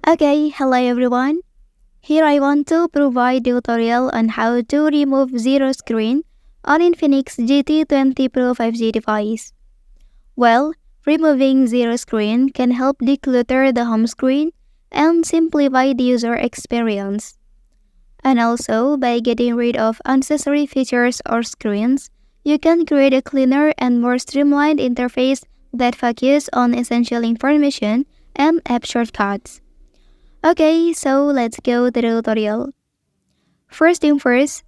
Okay, hello everyone. Here I want to provide tutorial on how to remove zero screen on Infinix GT20 Pro 5G device. Well, removing zero screen can help declutter the home screen and simplify the user experience. And also, by getting rid of unnecessary features or screens, you can create a cleaner and more streamlined interface that focuses on essential information and app shortcuts. Okay, so let's go to the tutorial. First thing first,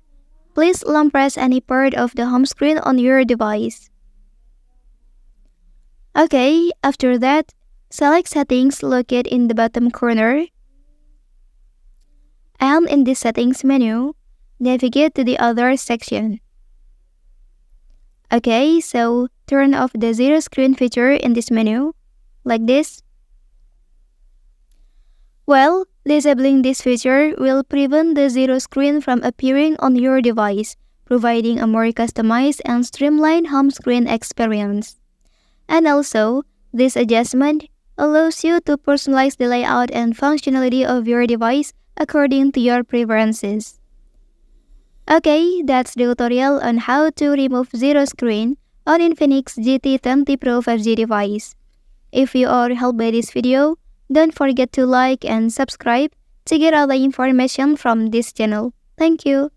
please long press any part of the home screen on your device. Okay, after that, select Settings located in the bottom corner. And in the Settings menu, navigate to the Other section. Okay, so turn off the zero screen feature in this menu, like this. Well, disabling this feature will prevent the zero screen from appearing on your device, providing a more customized and streamlined home screen experience. And also, this adjustment allows you to personalize the layout and functionality of your device according to your preferences. Okay, that's the tutorial on how to remove zero screen on Infinix GT20 Pro 5G device. If you are helped by this video, don't forget to like and subscribe to get all the information from this channel. Thank you.